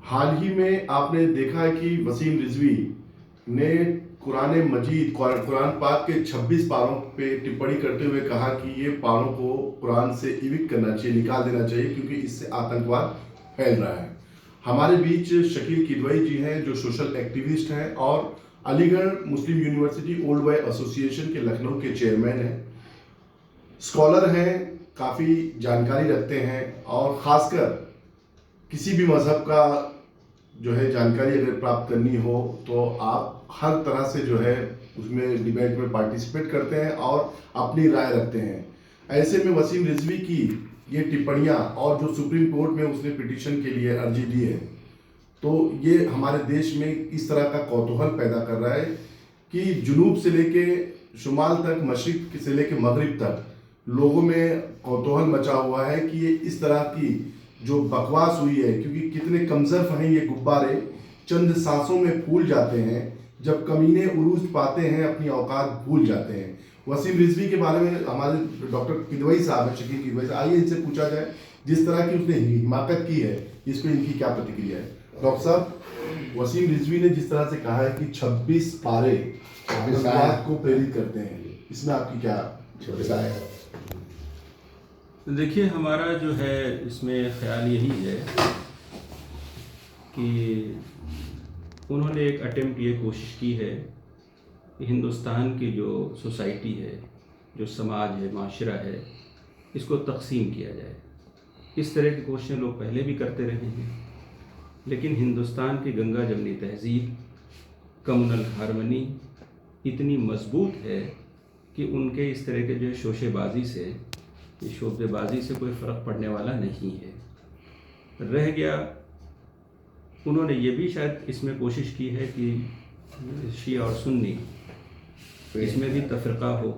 حال ہی میں آپ نے دیکھا ہے کہ وسیم رضوی نے قرآن مجید قرآن پاک کے 26 پاروں پہ ٹپڑی کرتے ہوئے کہا کہ یہ پاروں کو قرآن سے ایوک کرنا چاہیے، نکال دینا چاہیے، کیونکہ اس سے آتنکواد پھیل رہا ہے۔ ہمارے بیچ شکیل کدوئی جی ہیں جو سوشل ایکٹیوسٹ ہیں اور علی گڑھ مسلم یونیورسٹی اولڈ بوائے ایسوسی ایشن کے لکھنؤ کے چیئرمین ہیں، اسکالر ہیں، کافی جانکاری رکھتے ہیں، اور خاص کر کسی بھی مذہب کا جو ہے جانکاری اگر پراپت کرنی ہو تو آپ ہر طرح سے جو ہے اس میں ڈیبیٹ میں پارٹیسپیٹ کرتے ہیں اور اپنی رائے رکھتے ہیں۔ ایسے میں وسیم رضوی کی یہ ٹپڑیاں اور جو سپریم کورٹ میں اس نے پٹیشن کے لیے عرضی دی ہے، تو یہ ہمارے دیش میں اس طرح کا کوتوہل پیدا کر رہا ہے کہ جنوب سے لے کے شمال تک، مشرق سے لے کے مغرب تک لوگوں میں کوتوہل مچا ہوا ہے کہ یہ اس طرح کی جو بکواس ہوئی ہے، کیونکہ کتنے کمزرف ہیں یہ غبارے، چند سانسوں میں پھول جاتے ہیں، جب کمینے عروج پاتے ہیں اپنی اوقات بھول جاتے ہیں۔ وسیم رضوی کے بارے میں ہمارے ڈاکٹر کدوئی صاحب ہیں، شکیل کدوئی صاحب، آئیے ان سے پوچھا جائے جس طرح کی اس نے حماقت کی ہے اس پہ ان کی کیا پرتکریا ہے۔ ڈاکٹر صاحب، وسیم رضوی نے جس طرح سے کہا ہے کہ 26 پارے آتنکواد کو پریرت کرتے ہیں، اس میں آپ کی کیا رائے ہے؟ دیکھیے، ہمارا جو ہے اس میں خیال یہی ہے کہ انہوں نے ایک اٹیمپٹ، یہ کوشش کی ہے کہ ہندوستان کی جو سوسائٹی ہے، جو سماج ہے، معاشرہ ہے، اس کو تقسیم کیا جائے۔ اس طرح کی کوششیں لوگ پہلے بھی کرتے رہے ہیں، لیکن ہندوستان کی گنگا جمنی تہذیب، کمیونل ہارمنی اتنی مضبوط ہے کہ ان کے اس طرح کے جو شوشے بازی سے، شعبے بازی سے کوئی فرق پڑنے والا نہیں ہے۔ رہ گیا، انہوں نے یہ بھی شاید اس میں کوشش کی ہے کہ شیعہ اور سنی اس میں بھی تفرقہ ہو،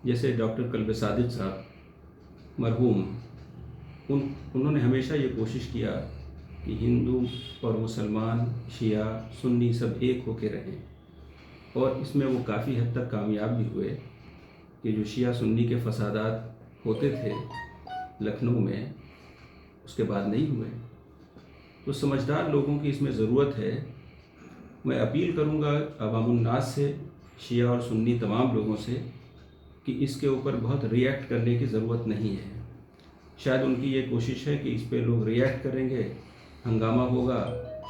جیسے ڈاکٹر کلب صادق صاحب مرحوم، انہوں نے ہمیشہ یہ کوشش کیا کہ ہندو اور مسلمان، شیعہ سنی سب ایک ہو کے رہیں، اور اس میں وہ کافی حد تک کامیاب بھی ہوئے کہ جو شیعہ سنی کے فسادات ہوتے تھے لکھنؤ میں، اس کے بعد نہیں ہوئے۔ تو سمجھدار لوگوں کی اس میں ضرورت ہے۔ میں اپیل کروں گا عوام الناس سے، شیعہ اور سنی تمام لوگوں سے، کہ اس کے اوپر بہت ری ایکٹ کرنے کی ضرورت نہیں ہے۔ شاید ان کی یہ کوشش ہے کہ اس پہ لوگ ری ایکٹ کریں گے، ہنگامہ ہوگا،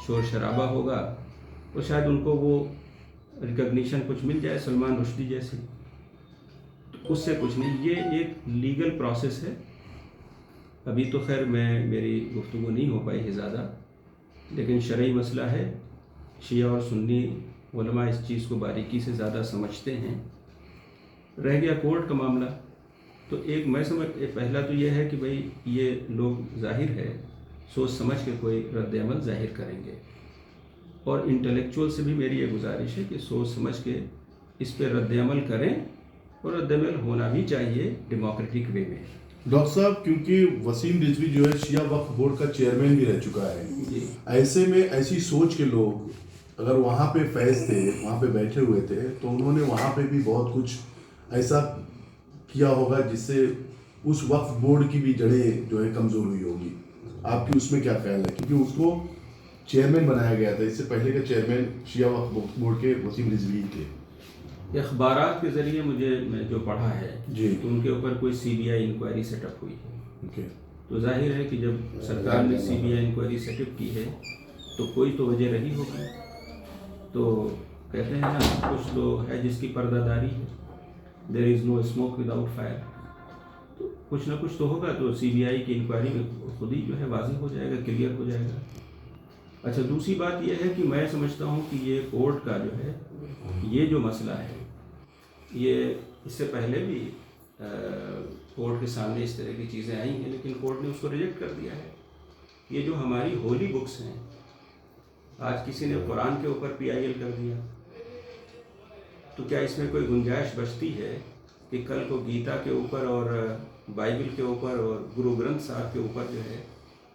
شور شرابہ ہوگا، تو شاید ان کو وہ ریکگنیشن کچھ مل جائے سلمان رشدی جیسی، تو اس سے کچھ نہیں۔ یہ ایک لیگل پروسیس ہے۔ ابھی تو خیر میری گفتگو نہیں ہو پائی ہے زیادہ، لیکن شرعی مسئلہ ہے، شیعہ اور سنی علماء اس چیز کو باریکی سے زیادہ سمجھتے ہیں۔ رہ گیا کورٹ کا معاملہ، تو پہلا تو یہ ہے کہ بھئی یہ لوگ ظاہر ہے سوچ سمجھ کے کوئی رد عمل ظاہر کریں گے، اور انٹلیکچوئل سے بھی میری یہ گزارش ہے کہ سوچ سمجھ کے اس پہ رد عمل کریں، اور رد عمل ہونا بھی چاہیے ڈیموکریٹک وے میں۔ ڈاکٹر صاحب، کیونکہ وسیم رضوی جو ہے شیعہ وقف بورڈ کا چیئرمین بھی رہ چکا ہے، ایسے میں ایسی سوچ کے لوگ اگر وہاں پہ فیض تھے، وہاں پہ بیٹھے ہوئے تھے، تو انہوں نے وہاں پہ بھی بہت کچھ ایسا کیا ہوگا جس سے اس وقف بورڈ کی بھی جڑیں جو ہے کمزور ہوئی ہوگی۔ آپ کی اس میں کیا خیال ہے؟ کیونکہ اس کو چیئرمین بنایا گیا تھا، اس سے پہلے کا چیئرمین شیعہ وقف بورڈ کے وسیم رضوی تھے۔ اخبارات کے ذریعے میں جو پڑھا ہے جی، تو ان کے اوپر کوئی سی بی آئی انکوائری سیٹ اپ ہوئی ہے، تو ظاہر ہے کہ جب سرکار نے سی بی آئی انکوائری سیٹ اپ کی ہے تو کوئی تو وجہ رہی ہوگی۔ تو کہتے ہیں نا، کچھ تو ہے جس کی پردہ داری ہے، دیر از نو اسموک وداؤٹ فائر، تو کچھ نہ کچھ تو ہوگا۔ تو سی بی آئی کی انکوائری میں خود ہی جو ہے واضح ہو جائے گا، کلیئر ہو جائے گا۔ اچھا، دوسری بات یہ ہے کہ میں سمجھتا ہوں کہ یہ کورٹ کا جو ہے یہ جو مسئلہ ہے، یہ اس سے پہلے بھی کورٹ کے سامنے اس طرح کی چیزیں آئی ہیں، لیکن کورٹ نے اس کو ریجیکٹ کر دیا ہے۔ یہ جو ہماری ہولی بکس ہیں، آج کسی نے قرآن کے اوپر پی آئی ایل کر دیا، تو کیا اس میں کوئی گنجائش بچتی ہے کہ کل کو گیتا کے اوپر اور بائبل کے اوپر اور گرو گرنتھ صاحب کے اوپر جو ہے،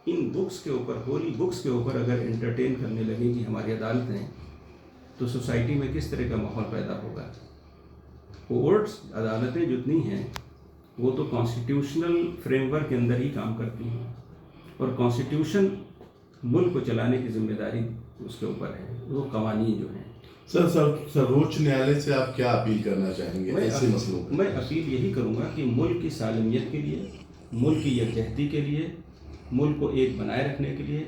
ان بکس کے اوپر، ہولی بکس کے اوپر اگر انٹرٹین کرنے لگیں گی ہماری عدالتیں، تو سوسائٹی میں کس طرح کا ماحول پیدا ہوگا؟ کورٹس، عدالتیں جتنی ہیں وہ تو کانسٹیٹیوشنل فریم ورک کے اندر ہی کام کرتی ہیں، اور کانسٹیٹیوشن ملک کو چلانے کی ذمہ داری اس کے اوپر ہے، وہ قوانین جو ہیں۔ سر سرووچ نیالے سے آپ کیا اپیل کرنا چاہیں گے ایسے مسئلوں پہ؟ میں اپیل یہی کروں گا کہ ملک کی سالمیت کے لیے، ملک کی یکجہتی کے لیے، ملک کو ایک بنائے رکھنے کے لیے،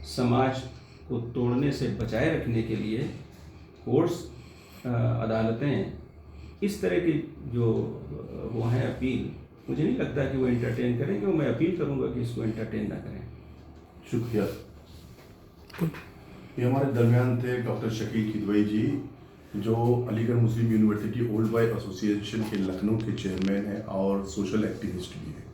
سماج کو توڑنے سے بچائے رکھنے کے لیے کورٹس، عدالتیں اس طرح کی جو وہ ہیں اپیل، مجھے نہیں لگتا کہ وہ انٹرٹین کریں گے، میں اپیل کروں گا کہ اس کو انٹرٹین نہ کریں۔ شکریہ۔ یہ ہمارے درمیان تھے ڈاکٹر شکیل کدوئی جی، جو علی گڑھ مسلم یونیورسٹی اولڈ بوائے ایسوسی ایشن کے لکھنؤ کے چیئرمین ہیں اور سوشل ایکٹیوسٹ بھی ہیں۔